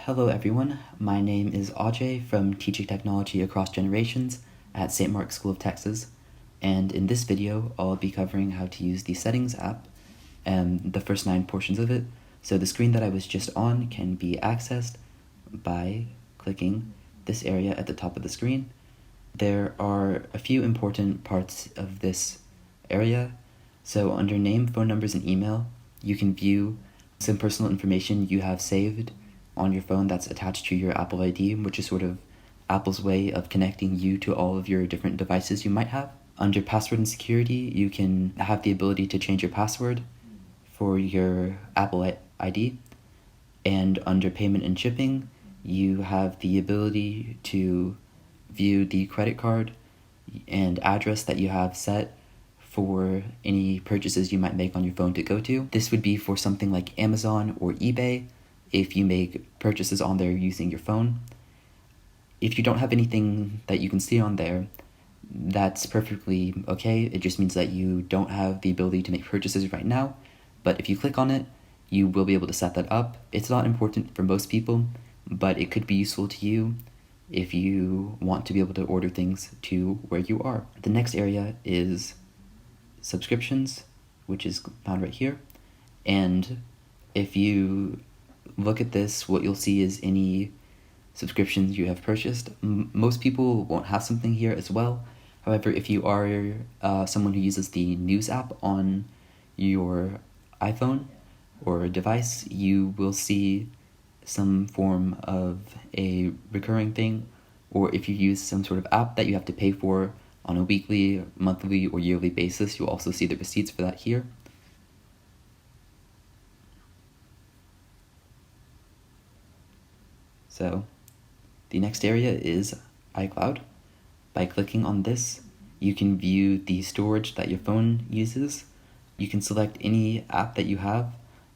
Hello everyone, my name is Ajay from Teaching Technology Across Generations at St. Mark's School of Texas, and in this video I'll be covering how to use the Settings app and the first 9 portions of it. So the screen that I was just on can be accessed by clicking this area at the top of the screen. There are a few important parts of this area. So under name, phone numbers, and email, you can view some personal information you have saved on your phone that's attached to your Apple ID, which is sort of Apple's way of connecting you to all of your different devices you might have. Under password and security, you can have the ability to change your password for your Apple ID. And under payment and shipping, you have the ability to view the credit card and address that you have set for any purchases you might make on your phone to go to. This would be for something like Amazon or eBay if you make purchases on there using your phone. If you don't have anything that you can see on there, that's perfectly okay. It just means that you don't have the ability to make purchases right now, but if you click on it, you will be able to set that up. It's not important for most people, but it could be useful to you if you want to be able to order things to where you are. The next area is subscriptions, which is found right here. And if you look at this, what you'll see is any subscriptions you have purchased. Most people won't have something here as well. However, if you are someone who uses the News app on your iPhone or device, you will see some form of a recurring thing, or if you use some sort of app that you have to pay for on a weekly, monthly, or yearly basis, you'll also see the receipts for that here. So the next area is iCloud. By clicking on this, you can view the storage that your phone uses. You can select any app that you have,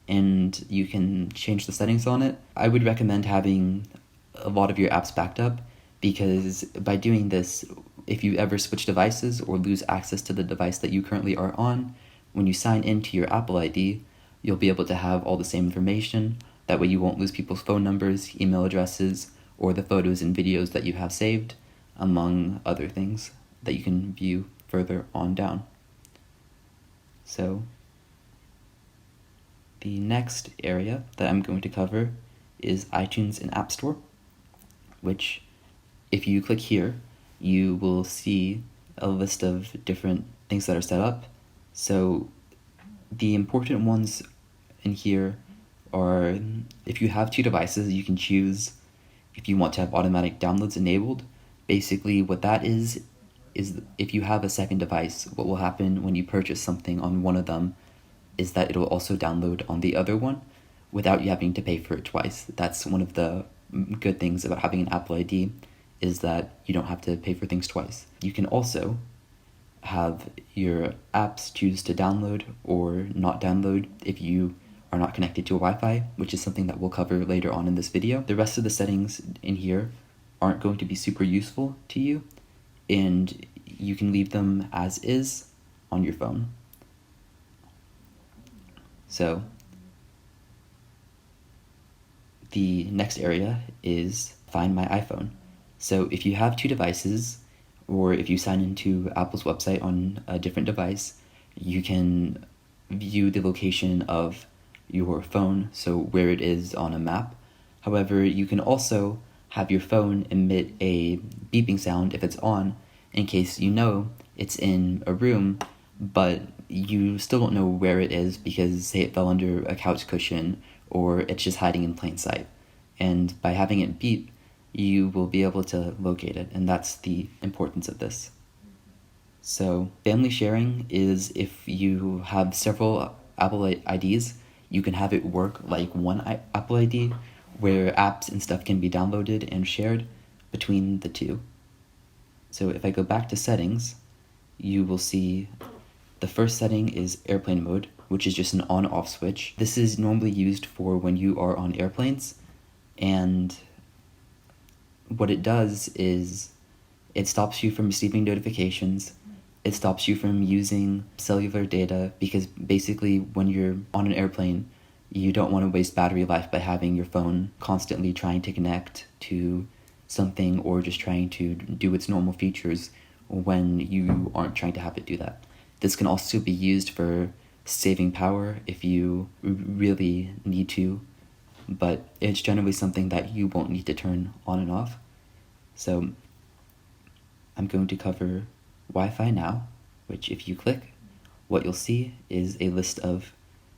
and you can change the settings on it. I would recommend having a lot of your apps backed up, because by doing this, if you ever switch devices or lose access to the device that you currently are on, when you sign into your Apple ID, you'll be able to have all the same information. That way you won't lose people's phone numbers, email addresses, or the photos and videos that you have saved, among other things that you can view further on down. So the next area that I'm going to cover is iTunes and App Store, which if you click here, you will see a list of different things that are set up. So the important ones in here are, if you have 2 devices, you can choose if you want to have automatic downloads enabled. Basically what that is if you have a second device, what will happen when you purchase something on one of them is that it will also download on the other one without you having to pay for it twice. That's one of the good things about having an Apple ID, is that you don't have to pay for things twice. You can also have your apps choose to download or not download if you are not connected to Wi-Fi, which is something that we'll cover later on in this video. The rest of the settings in here aren't going to be super useful to you, and you can leave them as is on your phone. So the next area is Find My iPhone. So if you have 2 devices, or if you sign into Apple's website on a different device, you can view the location of your phone, so where it is on a map. However, you can also have your phone emit a beeping sound if it's on, in case you know it's in a room, but you still don't know where it is because, say, it fell under a couch cushion, or it's just hiding in plain sight. And by having it beep, you will be able to locate it, and that's the importance of this. So family sharing is if you have several Apple IDs, you can have it work like one Apple ID, where apps and stuff can be downloaded and shared between the 2. So if I go back to settings, you will see the first setting is airplane mode, which is just an on-off switch. This is normally used for when you are on airplanes, and what it does is it stops you from receiving notifications. It stops you from using cellular data, because basically when you're on an airplane, You don't want to waste battery life by having your phone constantly trying to connect to something or just trying to do its normal features when you aren't trying to have it do that. This can also be used for saving power if you really need to, but it's generally something that you won't need to turn on and off. So I'm going to cover Wi-Fi now, which if you click, what you'll see is a list of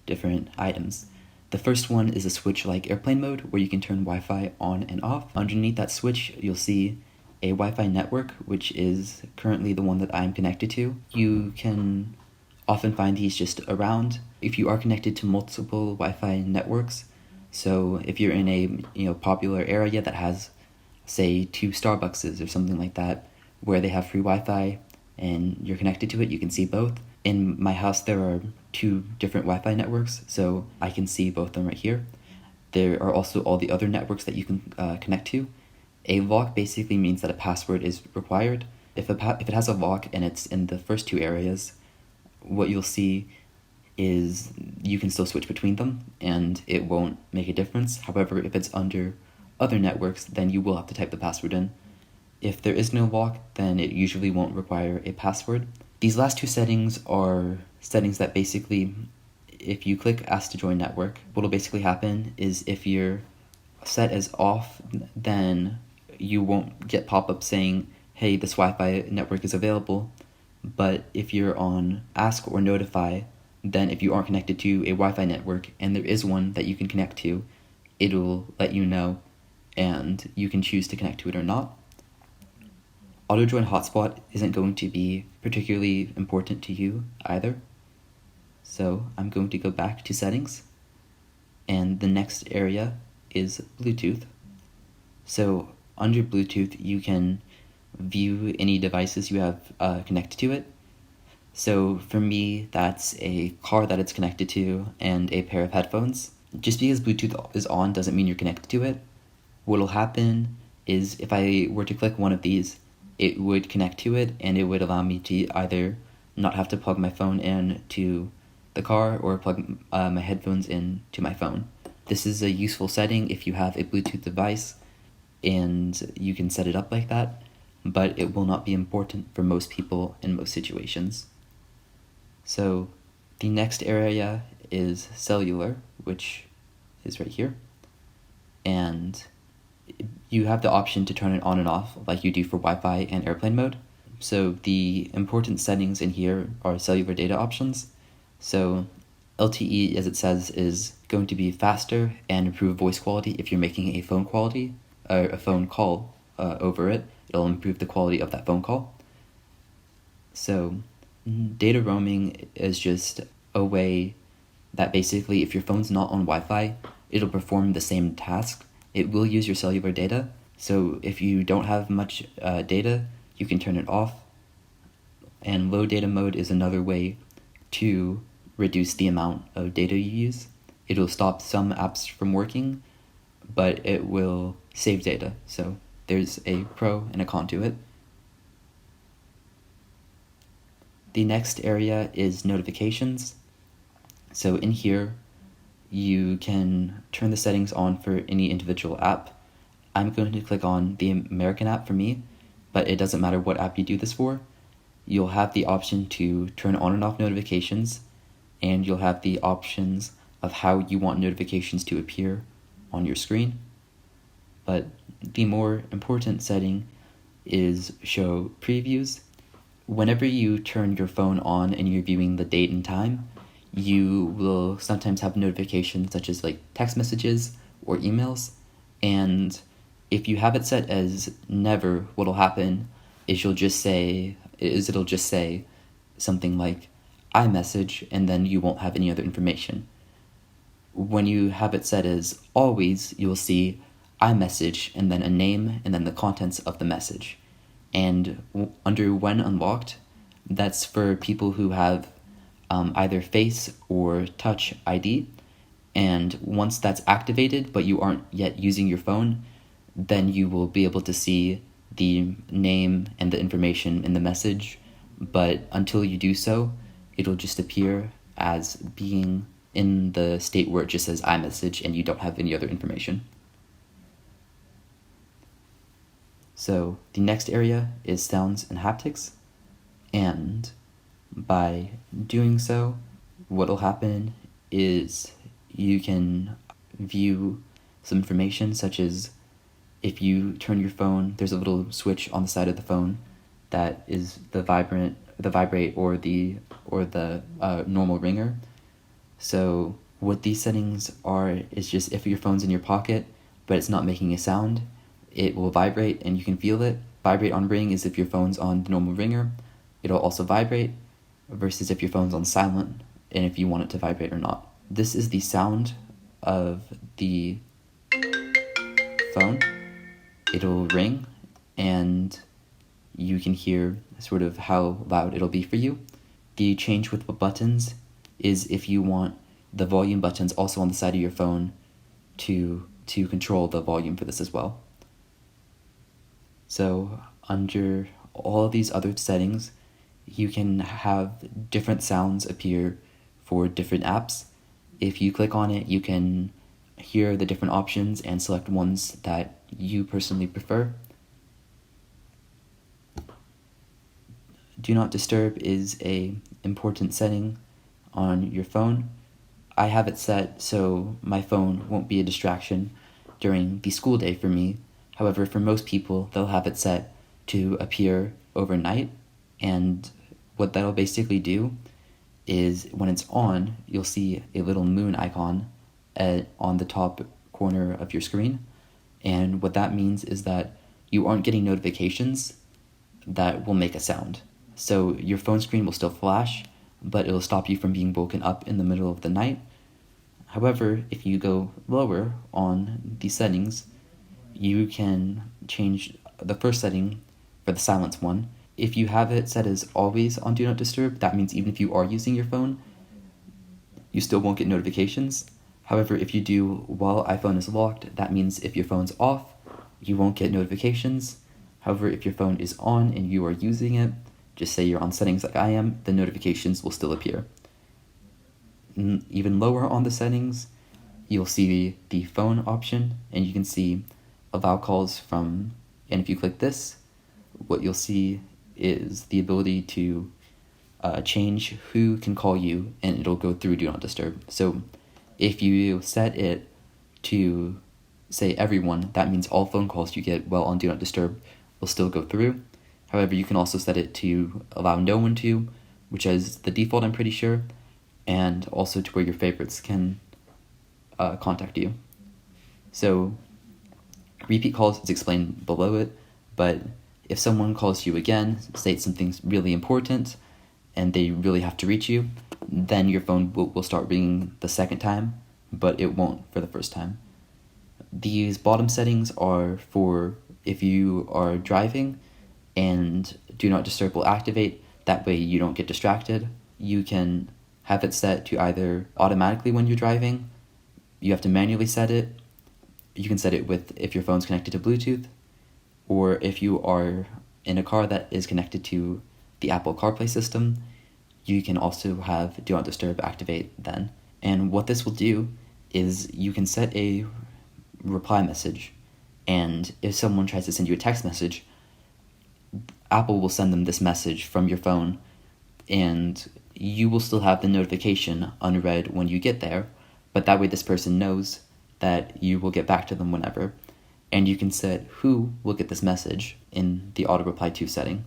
different items. The first one is a switch like airplane mode where you can turn Wi-Fi on and off. Underneath that switch, you'll see a Wi-Fi network, which is currently the one that I'm connected to. You can often find these just around. If you are connected to multiple Wi-Fi networks, so if you're in a popular area that has, say, 2 Starbuckses or something like that, where they have free Wi-Fi and you're connected to it, you can see both. In my house, there are 2 different Wi-Fi networks, so I can see both of them right here. There are also all the other networks that you can connect to. A lock basically means that a password is required. If it has a lock and it's in the first 2 areas, what you'll see is you can still switch between them and it won't make a difference. However, if it's under other networks, then you will have to type the password in. If there is no lock, then it usually won't require a password. These last 2 settings are settings that basically, if you click Ask to Join Network, what will basically happen is if you're set as off, then you won't get pop-ups saying, hey, this Wi-Fi network is available. But if you're on Ask or Notify, then if you aren't connected to a Wi-Fi network and there is one that you can connect to, it'll let you know and you can choose to connect to it or not. Auto join hotspot isn't going to be particularly important to you either. So I'm going to go back to settings, and the next area is Bluetooth. So under Bluetooth, you can view any devices you have connected to it. So for me, that's a car that it's connected to and a pair of headphones. Just because Bluetooth is on doesn't mean you're connected to it. What'll happen is if I were to click one of these, it would connect to it and it would allow me to either not have to plug my phone in to the car or plug my headphones in to my phone. This is a useful setting if you have a Bluetooth device and you can set it up like that, but it will not be important for most people in most situations. So the next area is cellular, which is right here, and you have the option to turn it on and off like you do for Wi-Fi and airplane mode. So the important settings in here are cellular data options. So LTE, as it says, is going to be faster and improve voice quality. If you're making a phone call over it, it'll improve the quality of that phone call. So data roaming is just a way that basically if your phone's not on Wi-Fi, it'll perform the same task. It will use your cellular data, so if you don't have much data, you can turn it off. And low data mode is another way to reduce the amount of data you use. It'll stop some apps from working, but it will save data, so there's a pro and a con to it. The next area is notifications. So in here, you can turn the settings on for any individual app. I'm going to click on the American app for me, but it doesn't matter what app you do this for. You'll have the option to turn on and off notifications, and you'll have the options of how you want notifications to appear on your screen. But the more important setting is show previews. Whenever you turn your phone on and you're viewing the date and time, you will sometimes have notifications such as like text messages or emails, and if you have it set as never, what'll happen is it'll just say something like iMessage, and then you won't have any other information. When you have it set as always, you'll see iMessage and then a name and then the contents of the message. And under when unlocked, that's for people who have either Face or Touch ID, and once that's activated but you aren't yet using your phone, then you will be able to see the name and the information in the message, but until you do so, it'll just appear as being in the state where it just says iMessage and you don't have any other information. So the next area is sounds and haptics, and by doing so, what'll happen is you can view some information, such as if you turn your phone, there's a little switch on the side of the phone that is the vibrate or the normal ringer. So what these settings are is just if your phone's in your pocket but it's not making a sound, it will vibrate and you can feel it. Vibrate on ring is if your phone's on the normal ringer. It'll also vibrate, versus if your phone's on silent and if you want it to vibrate or not. This is the sound of the phone. It'll ring and you can hear sort of how loud it'll be for you. The change with the buttons is if you want the volume buttons also on the side of your phone to control the volume for this as well. So under all of these other settings, you can have different sounds appear for different apps. If you click on it, you can hear the different options and select ones that you personally prefer. Do not disturb is an important setting on your phone. I have it set so my phone won't be a distraction during the school day for me. However, for most people, they'll have it set to appear overnight, and what that'll basically do is when it's on, you'll see a little moon icon on the top corner of your screen, and what that means is that you aren't getting notifications that will make a sound. So your phone screen will still flash, but it'll stop you from being woken up in the middle of the night. However, if you go lower on the settings, you can change the first setting for the silence one. If you have it set as always on Do Not Disturb, that means even if you are using your phone, you still won't get notifications. However, if you do while iPhone is locked, that means if your phone's off, you won't get notifications. However, if your phone is on and you are using it, just say you're on settings like I am, the notifications will still appear. Even lower on the settings, you'll see the phone option, and you can see allow calls from, and if you click this, what you'll see is the ability to change who can call you, and it'll go through Do Not Disturb. So if you set it to say everyone, that means all phone calls you get while on Do Not Disturb will still go through. However, you can also set it to allow no one to, which is the default, I'm pretty sure, and also to where your favorites can contact you. So repeat calls is explained below it, but if someone calls you again, states something really important, and they really have to reach you, then your phone will start ringing the second time, but it won't for the first time. These bottom settings are for if you are driving and Do Not Disturb will activate, that way you don't get distracted. You can have it set to either automatically when you're driving, you have to manually set it. You can set it with if your phone's connected to Bluetooth, or if you are in a car that is connected to the Apple CarPlay system, you can also have Do Not Disturb activate then. And what this will do is you can set a reply message, and if someone tries to send you a text message, Apple will send them this message from your phone, and you will still have the notification unread when you get there, but that way this person knows that you will get back to them whenever, and you can set who will get this message in the auto reply to setting.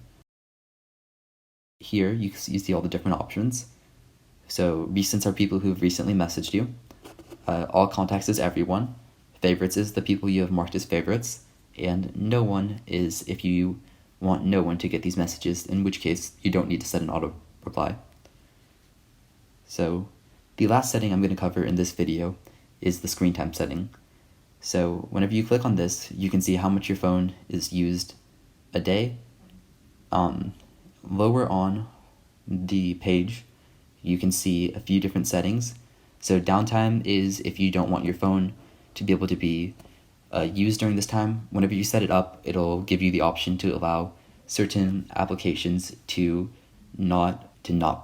Here you see all the different options. So recents are people who have recently messaged you. All contacts is everyone. Favorites is the people you have marked as favorites, and no one is if you want no one to get these messages, in which case you don't need to set an auto reply. So the last setting I'm going to cover in this video is the screen time setting. So whenever you click on this, you can see how much your phone is used a day. Lower on the page, you can see a few different settings. So downtime is if you don't want your phone to be able to be used during this time. Whenever you set it up, it'll give you the option to allow certain applications to not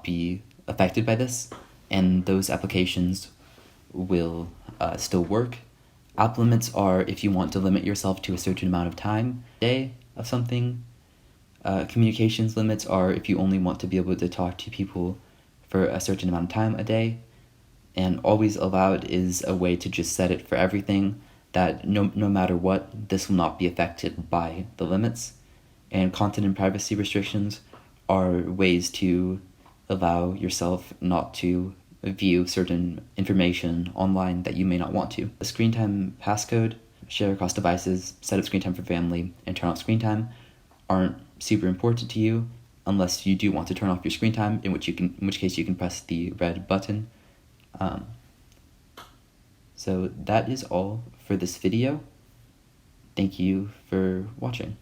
be affected by this. and those applications will still work. App limits are if you want to limit yourself to a certain amount of time a day of something. Communications limits are if you only want to be able to talk to people for a certain amount of time a day. And always allowed is a way to just set it for everything, that no matter what, this will not be affected by the limits. And content and privacy restrictions are ways to allow yourself not to view certain information online that you may not want to. The screen time passcode, share across devices, set up screen time for family, and turn off screen time aren't super important to you unless you do want to turn off your screen time, in which case you can press the red button. So that is all for this video. Thank you for watching.